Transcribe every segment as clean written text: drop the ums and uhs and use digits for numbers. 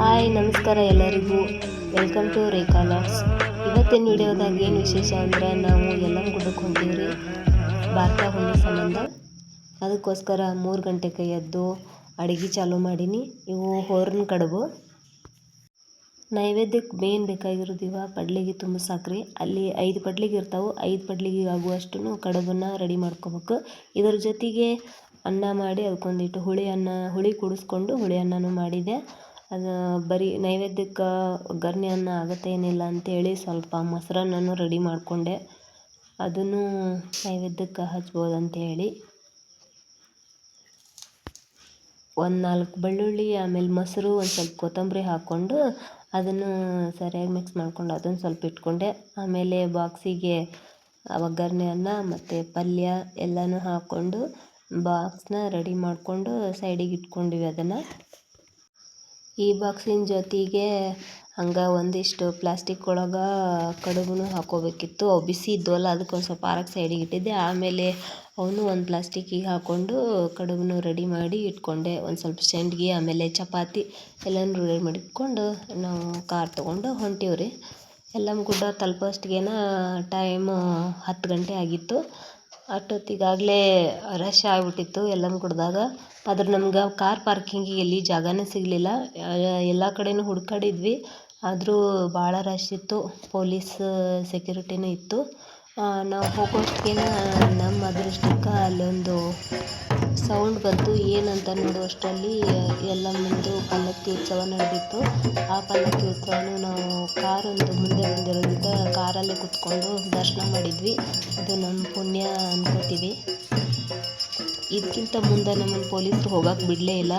Hi ನಮಸ್ಕಾರ ಎಲ್ಲರಿಗೂ. Welcome to Rekha lots. ಇವತ್ತಿನ ವಿಡಿಯೋದಾಗ ಏನು ವಿಶೇಷ ಅಂದ್ರೆ ನಾವು ಯಲ್ಲಮ್ಮ ಗುಡ್ಡಕ್ಕೆ ಹೊಂಟೀವ್ರಿ ಭಾರತ ಹುಣ್ಣಿ ಸಂಬಂಧ. ಅದಕ್ಕೋಸ್ಕರ 3 ಗಂಟೆಗೆ ಎದ್ದು ಅಡುಗೆ ಚಾಲೂ ಮಾಡೀನಿ. ಇವು ಹೋರನ ಕಡುಬು. ನೈವೇದ್ಯಕ್ಕೆ ಮೇನ್ ಬೇಕಾಗಿರೋದು ಇವ ಪಡ್ಲಿಗೆ ತುಂಬ ಸಾಕ್ರಿ. ಅಲ್ಲಿ 5 ಪಡ್ಲಿಗೆ ಇರ್ತಾವೆ. 5 ಪಡ್ಲಿಗೆ ಆಗುವಷ್ಟು ಕಡುಬನ್ನು ರೆಡಿ ಮಾಡ್ಕೋಬೇಕು. ಇದರ ಜೊತೆಗೆ ಅನ್ನ ಮಾಡಿ ಅದಕ್ಕೊಂದಿಟ್ಟು ಹುಳಿ ಕುಡಿಸ್ಕೊಂಡು ಹುಳಿ ಅನ್ನನೂ ಮಾಡಿದೆ. ಅದು ಬರೀ ನೈವೇದ್ಯಕ್ಕೆ ಒಗ್ಗರಣೆ ಅನ್ನ ಆಗುತ್ತೇನಿಲ್ಲ ಅಂತೇಳಿ ಸ್ವಲ್ಪ ಮೊಸರನ್ನನೂ ರೆಡಿ ಮಾಡಿಕೊಂಡೆ. ಅದನ್ನು ನೈವೇದ್ಯಕ್ಕೆ ಹಚ್ಬೋದಂತೇಳಿ ಒಂದು 4 ಬೆಳ್ಳುಳ್ಳಿ, ಆಮೇಲೆ ಮೊಸರು, ಒಂದು ಸ್ವಲ್ಪ ಕೊತ್ತಂಬರಿ ಹಾಕ್ಕೊಂಡು ಅದನ್ನು ಸರಿಯಾಗಿ ಮಿಕ್ಸ್ ಮಾಡ್ಕೊಂಡು ಅದನ್ನು ಸ್ವಲ್ಪ ಇಟ್ಕೊಂಡೆ. ಆಮೇಲೆ ಬಾಕ್ಸಿಗೆ ಒಗ್ಗರಣೆ ಅನ್ನ ಮತ್ತು ಪಲ್ಯ ಎಲ್ಲನೂ ಹಾಕ್ಕೊಂಡು ಬಾಕ್ಸ್ನ ರೆಡಿ ಮಾಡಿಕೊಂಡು ಸೈಡಿಗೆ ಇಟ್ಕೊಂಡಿವಿ. ಅದನ್ನು ಈ ಬಾಕ್ಸಿನ ಜೊತೆಗೆ ಹಂಗೆ ಒಂದಿಷ್ಟು ಪ್ಲಾಸ್ಟಿಕ್ ಒಳಗೆ ಕಡುಬು ಹಾಕ್ಕೋಬೇಕಿತ್ತು. ಅವು ಬಿಸಿ ಇದ್ದವಲ್ಲ, ಅದಕ್ಕೆ ಒಂದು ಸ್ವಲ್ಪ ಆರಕ್ಕೆ ಸೈಡಿಗೆ ಇಟ್ಟಿದ್ದೆ. ಆಮೇಲೆ ಅವನು ಒಂದು ಪ್ಲಾಸ್ಟಿಕ್ಕಿಗೆ ಹಾಕ್ಕೊಂಡು ಕಡುಬು ರೆಡಿ ಮಾಡಿ ಇಟ್ಕೊಂಡೆ. ಒಂದು ಸ್ವಲ್ಪ ಸಂಡ್ಗೆ ಆಮೇಲೆ ಚಪಾತಿ ಎಲ್ಲನೂ ರೆಡಿ ಮಾಡಿ ಇಟ್ಕೊಂಡು ನಾವು ಕಾರ್ ತೊಗೊಂಡು ಹೊಂಟೀವ್ರಿ. ಯಲ್ಲಮ್ಮ ಗುಡ್ಡ ತಲುಪೋಷ್ಟಿಗೇನ ಟೈಮು 10 ಗಂಟೆ ಆಗಿತ್ತು. ಅಷ್ಟೊತ್ತಿಗಾಗಲೇ ರಶ್ ಆಗಿಬಿಟ್ಟಿತ್ತು ಯಲ್ಲಮ್ಮ ಗುಡ್ಡದಾಗ. ಆದ್ರೆ ನಮ್ಗೆ ಕಾರ್ ಪಾರ್ಕಿಂಗಿಗೆ ಎಲ್ಲಿ ಜಾಗನೇ ಸಿಗಲಿಲ್ಲ. ಎಲ್ಲ ಕಡೆನೂ ಹುಡ್ಕಾಡಿದ್ವಿ, ಆದರೂ ಭಾಳ ರಶ್ ಇತ್ತು. ಪೊಲೀಸ್ ಸೆಕ್ಯೂರಿಟಿನೂ ಇತ್ತು. ನಾವು ಹೋಗೋಷ್ಟಿಗೇನ ನಮ್ಮ ಅದೃಷ್ಟಕ್ಕೆ ಅಲ್ಲೊಂದು ಸೌಂಡ್ ಬಂತು. ಏನಂತ ನೋಡುವಷ್ಟರಲ್ಲಿ ಯಲ್ಲಮ್ಮಂದು ಪಲ್ಲಕ್ಕಿ ಉತ್ಸವ ನಡೆದಿತ್ತು. ಆ ಪಲ್ಲಕ್ಕಿ ಉತ್ಸವನೂ ನಾವು ಕಾರೊಂದು ಮುಂದೆ ಬಂದಿರೋದ್ರಿಂದ ಕಾರಲ್ಲೇ ಕುತ್ಕೊಂಡು ದರ್ಶನ ಮಾಡಿದ್ವಿ. ಅದು ನಮ್ಮ ಪುಣ್ಯ ಅನ್ಕೋತೀವಿ. ಇದಕ್ಕಿಂತ ಮುಂದೆ ನಮ್ಮನ್ನು ಪೊಲೀಸರು ಹೋಗೋಕೆ ಬಿಡಲೇ ಇಲ್ಲ.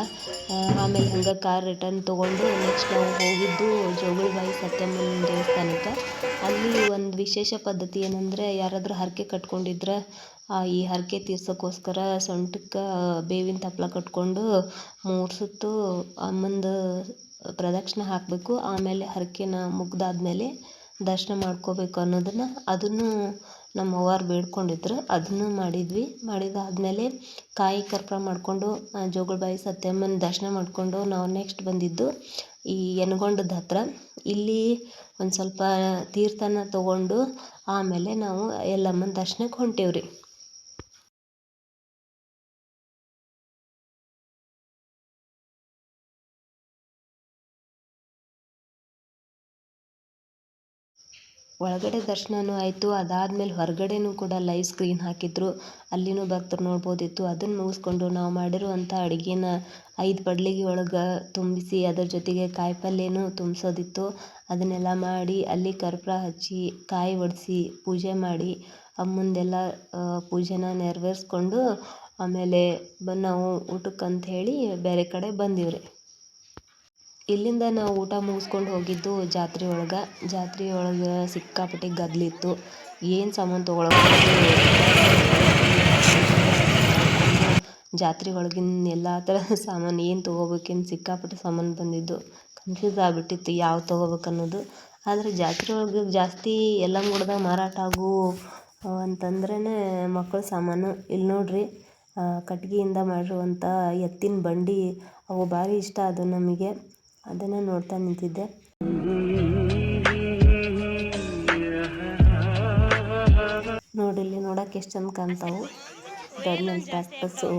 ಆಮೇಲೆ ಹಂಗೆ ಕಾರ್ ರಿಟರ್ನ್ ತೊಗೊಂಡು ನೆಕ್ಸ್ಟ್ ನಾವು ಹೋಗಿದ್ದು ಜೋಗುಳಬಾಯಿ ಸತ್ಯಮ್ಮನ ದೇವಸ್ಥಾನಕ್ಕೆ. ಅಲ್ಲಿ ಒಂದು ವಿಶೇಷ ಪದ್ಧತಿ ಏನಂದರೆ, ಯಾರಾದರೂ ಹರಕೆ ಕಟ್ಕೊಂಡಿದ್ರೆ ಈ ಹರಕೆ ತೀರ್ಸೋಕ್ಕೋಸ್ಕರ ಸೊಂಟಕ್ಕೆ ಬೇವಿನ ತಪ್ಪಲ ಕಟ್ಕೊಂಡು 3 ಸುತ್ತು ಅಮ್ಮಂದು ಪ್ರದಕ್ಷಿಣೆ ಹಾಕಬೇಕು. ಆಮೇಲೆ ಹರಕೆನ ಮುಗ್ದಾದ್ಮೇಲೆ ದರ್ಶನ ಮಾಡ್ಕೋಬೇಕು ಅದನ್ನು ನಮ್ಮ ಅವ್ವಾರು ಬೇಡ್ಕೊಂಡಿದ್ರು. ಅದನ್ನು ಮಾಡಿದ್ವಿ. ಮಾಡಿದಾದ್ಮೇಲೆ ಕಾಯಿ ಕರ್ಪೂರ ಮಾಡಿಕೊಂಡು ಜೋಗುಳಬಾಯಿ ಸತ್ಯಮ್ಮನ ದರ್ಶನ ಮಾಡಿಕೊಂಡು ನಾವು ನೆಕ್ಸ್ಟ್ ಬಂದಿದ್ದು ಈ ಯನಗೊಂಡದ ಹತ್ರ. ಇಲ್ಲಿ ಒಂದು ಸ್ವಲ್ಪ ತೀರ್ಥನ ತೊಗೊಂಡು ಆಮೇಲೆ ನಾವು ಯಲ್ಲಮ್ಮನ ದರ್ಶನಕ್ಕೆ ಹೊಂಟೇವ್ರಿ. ಒಳಗಡೆ ದರ್ಶನವೂ ಆಯಿತು. ಅದಾದಮೇಲೆ ಹೊರಗಡೆನೂ ಕೂಡ ಲೈವ್ ಸ್ಕ್ರೀನ್ ಹಾಕಿದ್ರು. ಅಲ್ಲಿನೂ ಭಕ್ತರು ನೋಡ್ಬೋದಿತ್ತು. ಅದನ್ನು ಮುಗಿಸ್ಕೊಂಡು ನಾವು ಮಾಡಿರುವಂಥ ಅಡುಗೆನ 5 ಪಡ್ಲಿಗೆ ಒಳಗೆ ತುಂಬಿಸಿ ಅದರ ಜೊತೆಗೆ ಕಾಯಿ ಪಲ್ಯನೂ ತುಂಬಿಸೋದಿತ್ತು. ಅದನ್ನೆಲ್ಲ ಮಾಡಿ ಅಲ್ಲಿ ಕರ್ಪೂರ ಹಚ್ಚಿ ಕಾಯಿ ಒಡೆಸಿ ಪೂಜೆ ಮಾಡಿ ಅಮ್ಮಂದೆಲ್ಲ ಪೂಜೆನ ನೆರವೇರಿಸ್ಕೊಂಡು ಆಮೇಲೆ ನಾವು ಊಟಕ್ಕಂತ ಹೇಳಿ ಬೇರೆ ಕಡೆ ಬಂದೀವ್ರಿ. ಇಲ್ಲಿಂದ ನಾವು ಊಟ ಮುಗಿಸ್ಕೊಂಡು ಹೋಗಿದ್ದು ಜಾತ್ರೆ ಒಳಗೆ ಸಿಕ್ಕಾಪಟ್ಟೆ ಗದ್ದಲಿತ್ತು. ಏನು ಸಾಮಾನು ತೊಗೊಳಕ್ಕೆ ಜಾತ್ರೆ ಒಳಗಿನ ಎಲ್ಲ ಥರದ ಸಾಮಾನು ಏನು ತೊಗೋಬೇಕೇನು ಸಿಕ್ಕಾಪಟ್ಟೆ ಸಾಮಾನು ಬಂದಿದ್ದು. ಕನ್ಫ್ಯೂಸ್ ಆಗಿಬಿಟ್ಟಿತ್ತು ಯಾವ್ದು ತೊಗೋಬೇಕು ಅನ್ನೋದು. ಆದರೆ ಜಾತ್ರೆ ಒಳಗೆ ಜಾಸ್ತಿ ಯಲ್ಲಮ್ಮ ಗುಡ್ಡದಾಗ ಮಾರಾಟ ಆಗು ಅಂತಂದ್ರೇ ಮಕ್ಕಳ ಸಾಮಾನು. ಇಲ್ಲಿ ನೋಡ್ರಿ, ಕಟ್ಗೆಯಿಂದ ಮಾಡಿರುವಂಥ ಎತ್ತಿನ ಬಂಡಿ, ಅವು ಭಾರಿ ಇಷ್ಟ ಅದು ನಮಗೆ. ಅದನ್ನು ನೋಡ್ತಾ ನಿಂತಿದ್ದೆ. ನೋಡಿಲ್ಲಿ ನೋಡೋಕೆ ಎಷ್ಟು ಚಂದ ಕಾಣ್ತಾವು. ಅದಾದ್ಮೇಲೆ ಟ್ರ್ಯಾಕ್ಟರ್ಸು,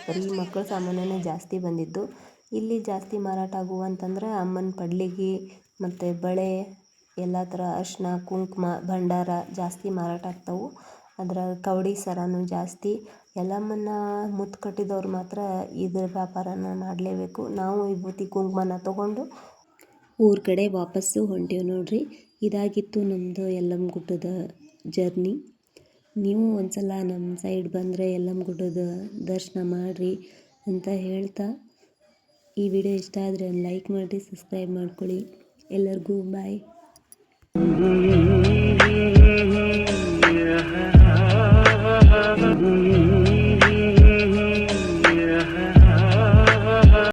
ಬರೀ ಮಕ್ಕಳ ಸಾಮಾನೇ ಜಾಸ್ತಿ ಬಂದಿದ್ದು. ಇಲ್ಲಿ ಜಾಸ್ತಿ ಮಾರಾಟ ಆಗುವಂತಂದ್ರೆ ಅಮ್ಮನ ಪಡ್ಲಿಗೆ ಮತ್ತು ಬಳೆ, ಎಲ್ಲ ಥರ ಅರಿಶಿನ ಕುಂಕುಮ ಭಂಡಾರ ಜಾಸ್ತಿ ಮಾರಾಟ ಆಗ್ತಾವೆ. ಅದರ ಕವಡಿ ಸರನೂ ಜಾಸ್ತಿ. ಯಲ್ಲಮ್ಮನ್ನ ಮುತ್ತು ಕಟ್ಟಿದವ್ರು ಮಾತ್ರ ಇದ್ರ ವ್ಯಾಪಾರನ ಮಾಡಲೇಬೇಕು. ನಾವು ವಿಭೂತಿ ಕುಂಕುಮನ ತೊಗೊಂಡು ಊರ ಕಡೆ ವಾಪಸ್ಸು ಹೊಂಟೀವಿ ನೋಡ್ರಿ. ಇದಾಗಿತ್ತು ನಮ್ಮದು ಯಲ್ಲಮ್ಮ ಗುಡ್ಡದ ಜರ್ನಿ. ನೀವು ಒಂದ್ಸಲ ನಮ್ಮ ಸೈಡ್ ಬಂದರೆ ಯಲ್ಲಮ್ಮ ಗುಡ್ಡದ ದರ್ಶನ ಮಾಡಿರಿ ಅಂತ ಹೇಳ್ತಾ, ಈ ವಿಡಿಯೋ ಇಷ್ಟ ಆದರೆ ಲೈಕ್ ಮಾಡಿ, ಸಬ್ಸ್ಕ್ರೈಬ್ ಮಾಡ್ಕೊಳ್ಳಿ. ಎಲ್ಲರಿಗೂ ಬಾಯ್.